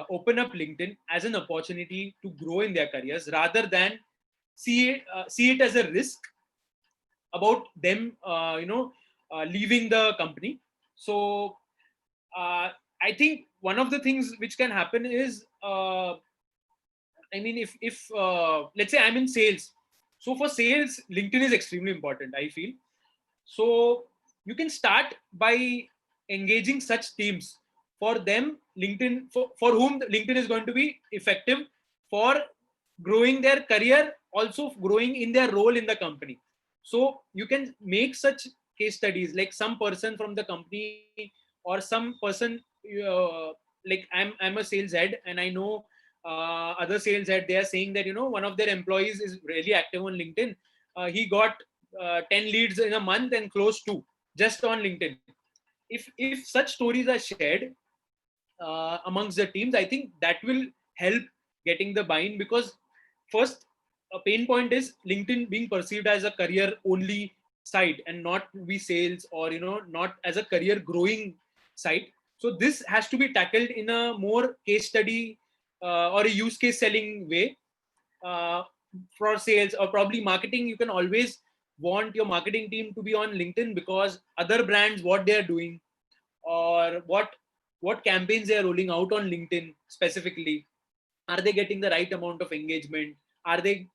open up LinkedIn as an opportunity to grow in their careers, rather than see it as a risk about them, leaving the company. So I think one of the things which can happen is, I mean, if let's say I'm in sales, so for sales, LinkedIn is extremely important, I feel. So you can start by engaging such teams. For them, LinkedIn, for whom LinkedIn is going to be effective for growing their career, also growing in their role in the company. So you can make such case studies, like some person from the company or some person, like I'm a sales head and I know other sales head, they are saying that one of their employees is really active on LinkedIn. He got 10 leads in a month and closed 2 just on LinkedIn. If such stories are shared amongst the teams, I think that will help getting the buy-in, because first, a pain point is LinkedIn being perceived as a career only site and not be sales, or not as a career growing site. So this has to be tackled in a more case study or a use case selling way. uh, for sales or probably marketing, you can always want your marketing team to be on LinkedIn, because other brands, what they are doing, or what campaigns they are rolling out on LinkedIn specifically, are they getting the right amount of engagement? Are they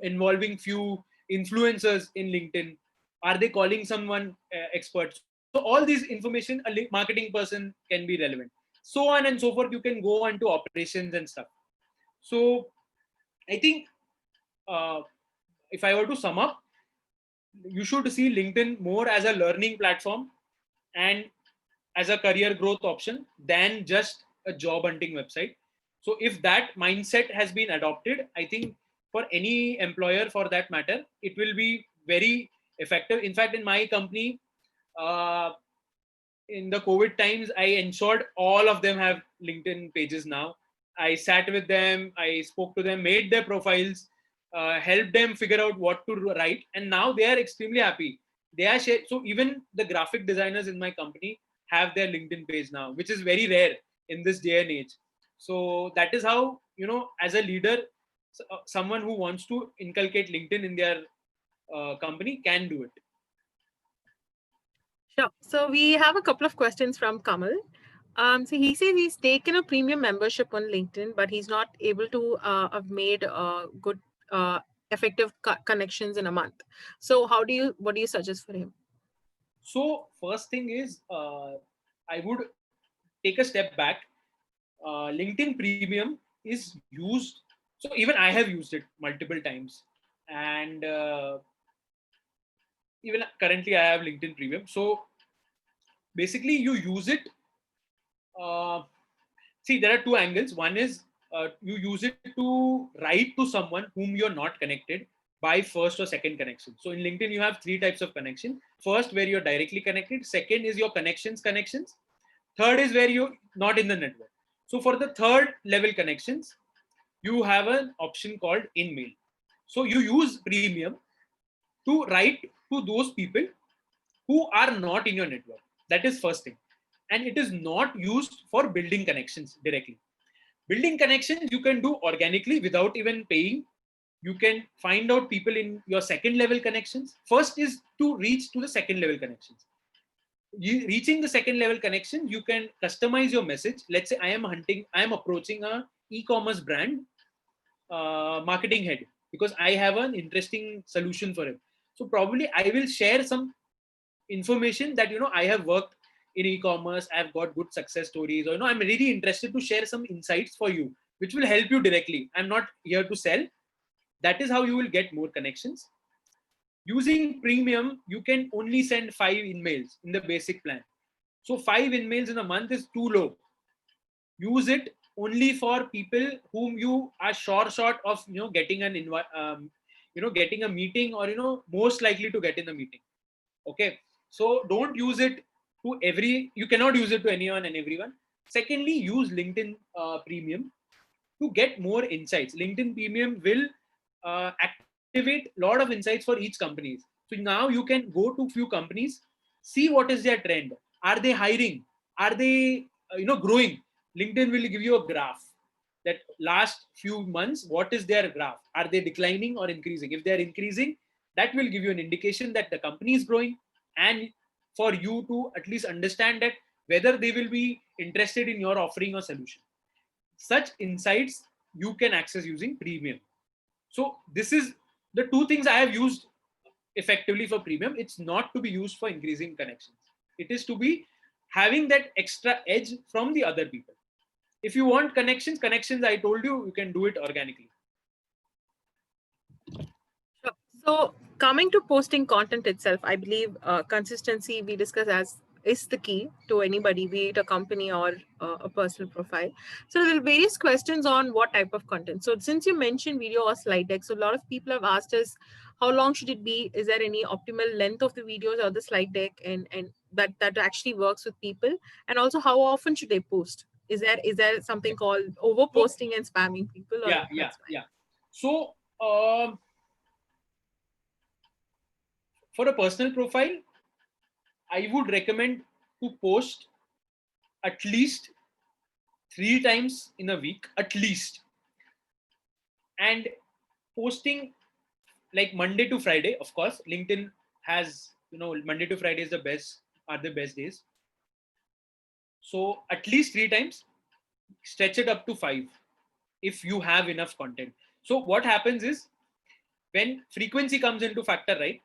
involving few influencers in LinkedIn? Are they calling someone expert? So all these information a marketing person can be relevant, so on and so forth. You can go on to operations and stuff. So I think, uh, if I were to sum up, you should see LinkedIn more as a learning platform and as a career growth option than just a job hunting website. So if that mindset has been adopted, I think for any employer for that matter. It will be very effective. In fact, in my company, uh, in the COVID times, I ensured all of them have LinkedIn pages now. I sat with them, I spoke to them, made their profiles, helped them figure out what to write, and now they are extremely happy. They are so even the graphic designers in my company have their LinkedIn page now, which is very rare in this day and age. So that is how, as a leader, someone who wants to inculcate LinkedIn in their company can do it. Sure. So we have a couple of questions from Kamal. So he says he's taken a premium membership on LinkedIn, but he's not able to have made good, effective connections in a month. So what do you suggest for him? So first thing is, I would take a step back. LinkedIn Premium is used. So even I have used it multiple times, and even currently I have LinkedIn Premium. So basically, you use it. Uh, See, there are two angles. One is you use it to write to someone whom you're not connected by first or second connection. So in LinkedIn, you have three types of connection. First, where you're directly connected. Second is your connections. Third is where you're not in the network. So for the third level connections, you have an option called in-mail. So you use premium to write to those people who are not in your network. That is first thing. And it is not used for building connections directly. Building connections you can do organically without even paying. You can find out people in your second level connections. First is to reach to the second level connections. Reaching the second level connection, you can customize your message. Let's say I am approaching a e-commerce brand marketing head because I have an interesting solution for him. So probably I will share some information that I have worked in e-commerce, I've got good success stories, or I'm really interested to share some insights for you which will help you directly. I'm not here to sell. That is how you will get more connections. Using premium, you can only send 5 emails in the basic plan. So 5 emails in a month is too low. Use it only for people whom you are short of getting an getting a meeting, or most likely to get in the meeting. Okay, so don't use it to you cannot use it to anyone and everyone. Secondly, use LinkedIn Premium to get more insights. LinkedIn Premium will activate a lot of insights for each companies. So now you can go to few companies, see what is their trend. Are they hiring? Are they growing? LinkedIn will give you a graph that last few months, what is their graph? Are they declining or increasing? If they're increasing, that will give you an indication that the company is growing, and for you to at least understand that whether they will be interested in your offering or solution. Such insights you can access using premium. So this is the two things I have used effectively for premium. It's not to be used for increasing connections. It is to be having that extra edge from the other people. If you want connections, I told you, you can do it organically. Sure. So coming to posting content itself, I believe consistency we discuss as is the key to anybody, be it a company or a personal profile. So there are various questions on what type of content. So since you mentioned video or slide deck, so a lot of people have asked us how long should it be? Is there any optimal length of the videos or the slide deck, and that actually works with people? And also how often should they post? Is there something called over posting and spamming people, or that's fine? Yeah. So for a personal profile, I would recommend to post at least 3 times in a week, at least. And posting like Monday to Friday, of course. LinkedIn has, Monday to Friday is are the best days. So at least 3 times, stretch it up to 5 if you have enough content. So what happens is, when frequency comes into factor, right,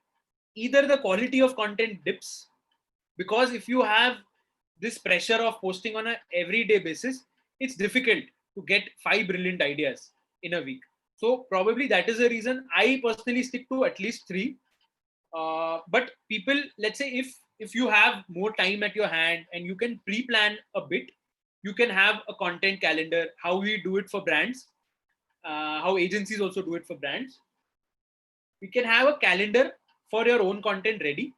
either the quality of content dips, because if you have this pressure of posting on an everyday basis, it's difficult to get 5 brilliant ideas in a week. So probably that is the reason I personally stick to at least 3. But people, let's say if you have more time at your hand and you can pre-plan a bit, you can have a content calendar. How we do it for brands, how agencies also do it for brands. We can have a calendar for your own content ready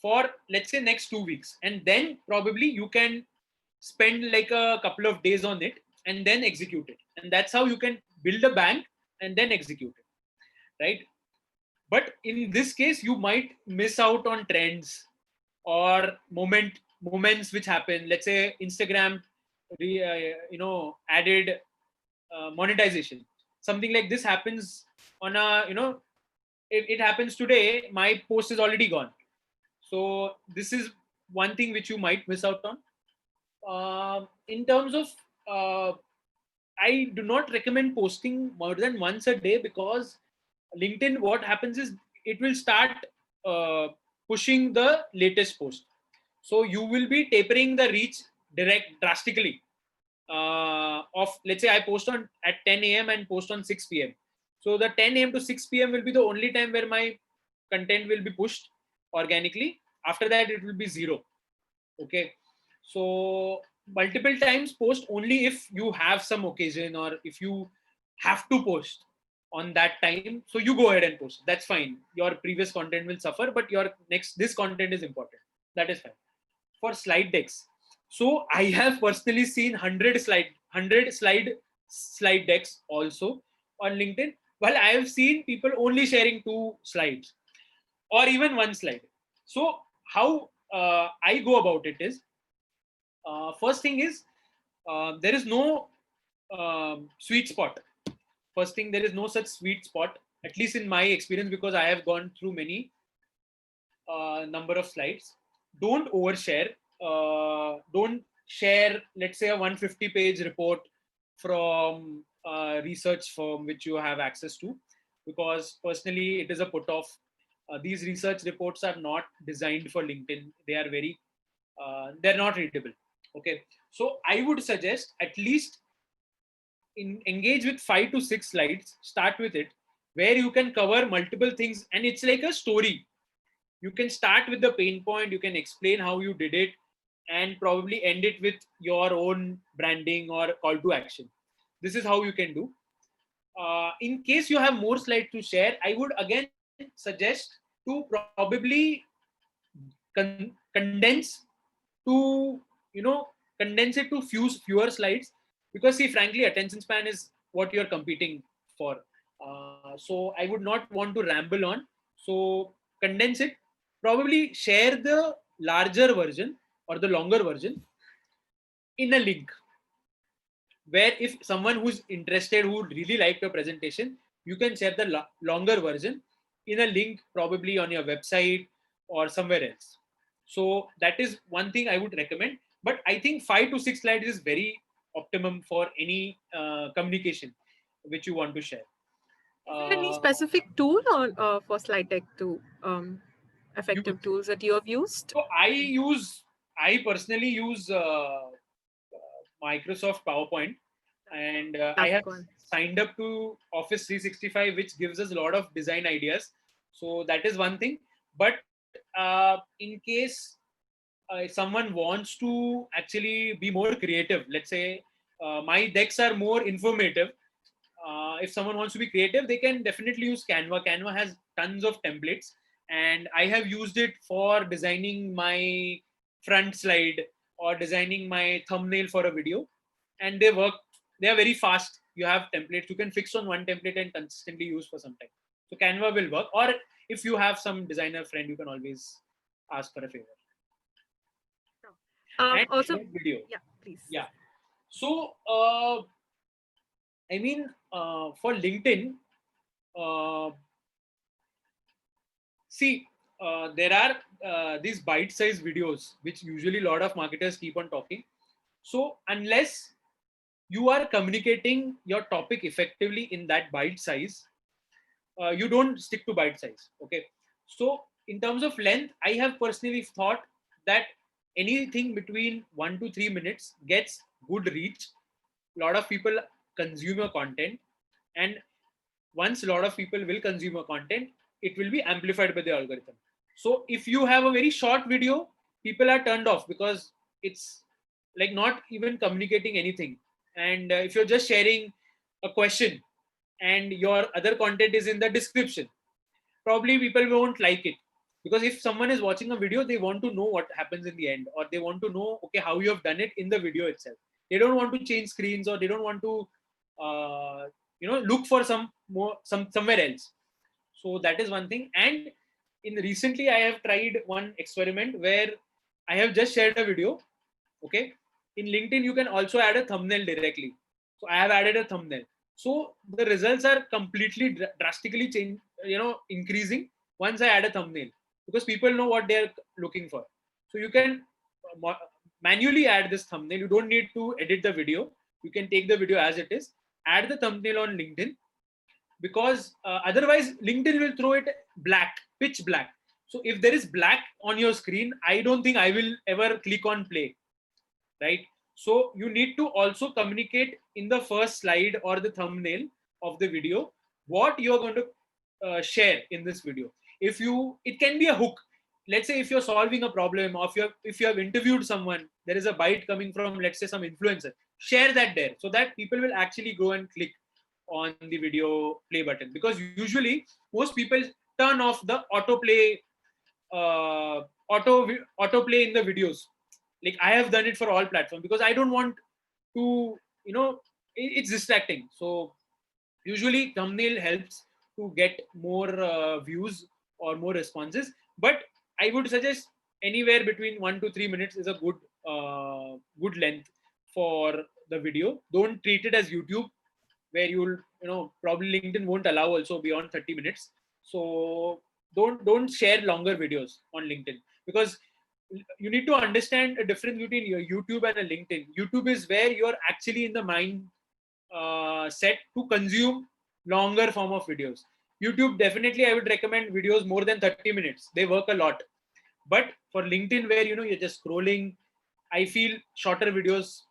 for, let's say, next 2 weeks, and then probably you can spend like a couple of days on it and then execute it, and that's how you can build a bank and then execute it, right? But in this case you might miss out on trends or moments which happen. Let's say Instagram added monetization, something like this happens on a, it happens today, my post is already gone. So this is one thing which you might miss out on. In terms of, I do not recommend posting more than once a day, because LinkedIn, what happens is it will start uh, pushing the latest post. So you will be tapering the reach drastically. Of, let's say, I post on at 10 a.m. and post on 6 p.m. So the 10 a.m. to 6 p.m. will be the only time where my content will be pushed organically. After that, it will be zero. Okay. So multiple times post only if you have some occasion or if you have to post on that time. So you go ahead and post. That's fine. Your previous content will suffer, but this content is important. That is fine. For slide decks, so I have personally seen 100 slide decks also on LinkedIn, while I have seen people only sharing 2 slides or even 1 slide. So how I go about it is, first thing is, there is no sweet spot. First thing, there is no such sweet spot, at least in my experience, because I have gone through many number of slides. Don't overshare. Don't share, let's say, a 150-page report from a research firm which you have access to, because personally it is a put off. These research reports are not designed for LinkedIn. They are they're not readable. Okay. So I would suggest at least engage with 5 to 6 slides, start with it, where you can cover multiple things, and it's like a story. You can start with the pain point, you can explain how you did it, and probably end it with your own branding or call to action. This is how you can do. In case you have more slides to share, I would again suggest to probably condense to, condense it to fewer slides, because see, frankly, attention span is what you're competing for. So I would not want to ramble on. So condense it, probably share the larger version or the longer version in a link, where if someone who's interested, who really liked your presentation, you can share the longer version in a link, probably on your website or somewhere else. So that is one thing I would recommend. But I think 5 to 6 slides is very optimum for any communication which you want to share. Is there any specific tool or for slide deck to effective tools that you have used? So I personally use Microsoft PowerPoint, and I have signed up to Office 365, which gives us a lot of design ideas. So that is one thing. But in case someone wants to actually be more creative, let's say my decks are more informative. If someone wants to be creative, they can definitely use Canva. Canva has tons of templates, and I have used it for designing my front slide or designing my thumbnail for a video, and they work. They are very fast. You have templates you can fix on one template and consistently use for some time. So Canva will work. Or if you have some designer friend, you can always ask for a favor. And also, video. Yeah, please. Yeah. So I mean, for LinkedIn, see, there are these bite-sized videos which usually a lot of marketers keep on talking. So unless you are communicating your topic effectively in that bite size, you don't stick to bite size. Okay. So in terms of length, I have personally thought that anything between 1 to 3 minutes gets good reach. A lot of people consume your content, and once a lot of people will consume your content, it will be amplified by the algorithm. So if you have a very short video, people are turned off because it's like not even communicating anything. And if you're just sharing a question, and your other content is in the description, probably people won't like it. Because if someone is watching a video, they want to know what happens in the end, or they want to know, okay, how you have done it in the video itself. They don't want to change screens, or they don't want to look for somewhere else. So that is one thing. And in recently I have tried one experiment where I have just shared a video. Okay, in LinkedIn you can also add a thumbnail directly. So I have added a thumbnail. So the results are completely drastically increasing once I add a thumbnail, because people know what they're looking for. So you can manually add this thumbnail. You don't need to edit the video. You can take the video as it is, add the thumbnail on LinkedIn, because otherwise LinkedIn will throw it black, pitch black. So if there is black on your screen, I don't think I will ever click on play, right? So you need to also communicate in the first slide or the thumbnail of the video what you're going to share in this video. It can be a hook. Let's say if you're solving a problem, or if you have interviewed someone, there is a bite coming from, let's say, some influencer, share that there, so that people will actually go and click on the video play button. Because usually most people turn off the autoplay autoplay in the videos. Like I have done it for all platforms, because I don't want to, it's distracting. So usually thumbnail helps to get more views or more responses. But I would suggest anywhere between 1 to 3 minutes is a good length for the video. Don't treat it as YouTube, where probably LinkedIn won't allow also beyond 30 minutes. So don't share longer videos on LinkedIn, because you need to understand a difference between your YouTube and a LinkedIn. YouTube is where you're actually in the mind set to consume longer form of videos. YouTube, definitely I would recommend videos more than 30 minutes. They work a lot. But for LinkedIn, where you're just scrolling, I feel shorter videos,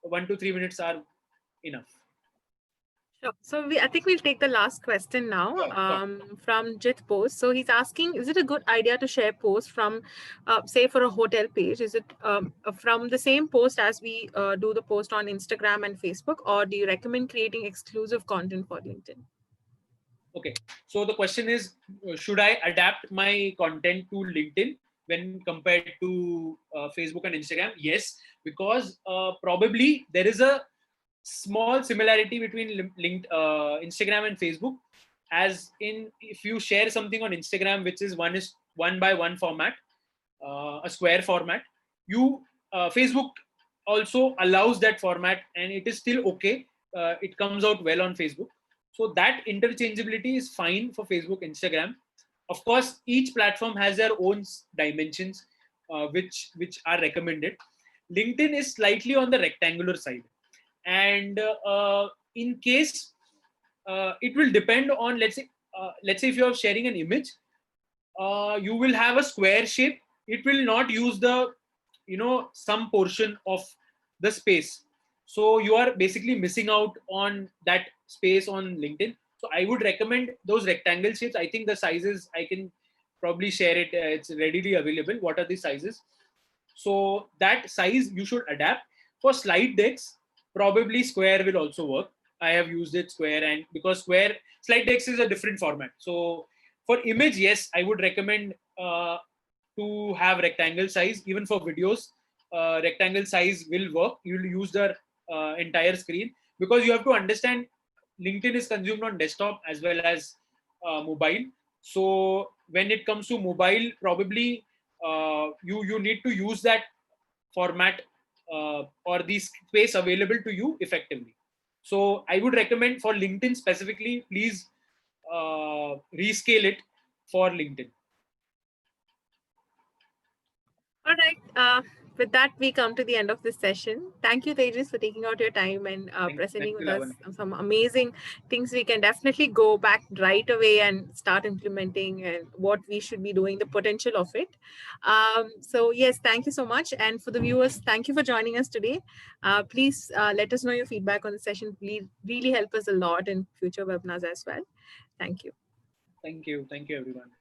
1 to 3 minutes, are enough. Sure. So I think we'll take the last question now from Jit Post. So he's asking, is it a good idea to share posts from, say, for a hotel page? Is it from the same post as we do the post on Instagram and Facebook, or do you recommend creating exclusive content for LinkedIn? Okay. So the question is, should I adapt my content to LinkedIn when compared to Facebook and Instagram? Yes, because probably there is a small similarity between Instagram and Facebook. As in, if you share something on Instagram, which is 1:1 format, a square format, Facebook also allows that format, and it is still okay. It comes out well on Facebook. So that interchangeability is fine for Facebook, Instagram. Of course, each platform has their own dimensions, which are recommended. LinkedIn is slightly on the rectangular side. And in case it will depend on, let's say if you're sharing an image, you will have a square shape. It will not use the some portion of the space, so you are basically missing out on that space on LinkedIn. So I would recommend those rectangle shapes. I think the sizes, I can probably share it. It's readily available. What are the sizes? So that size you should adapt. For slide decks, probably square will also work. I have used it square, and because slide decks is a different format. So for image, yes, I would recommend to have rectangle size. Even for videos, rectangle size will work. You'll use the entire screen, because you have to understand LinkedIn is consumed on desktop as well as mobile. So when it comes to mobile, probably you need to use that format or the space available to you effectively. So I would recommend for LinkedIn specifically, please rescale it for LinkedIn. All right. With that, we come to the end of this session. Thank you, Tejas, for taking out your time and presenting with us some amazing things. We can definitely go back right away and start implementing and what we should be doing, the potential of it. So yes, thank you so much. And for the viewers, thank you for joining us today. Please let us know your feedback on the session. Please really help us a lot in future webinars as well. Thank you. Thank you. Thank you, everyone.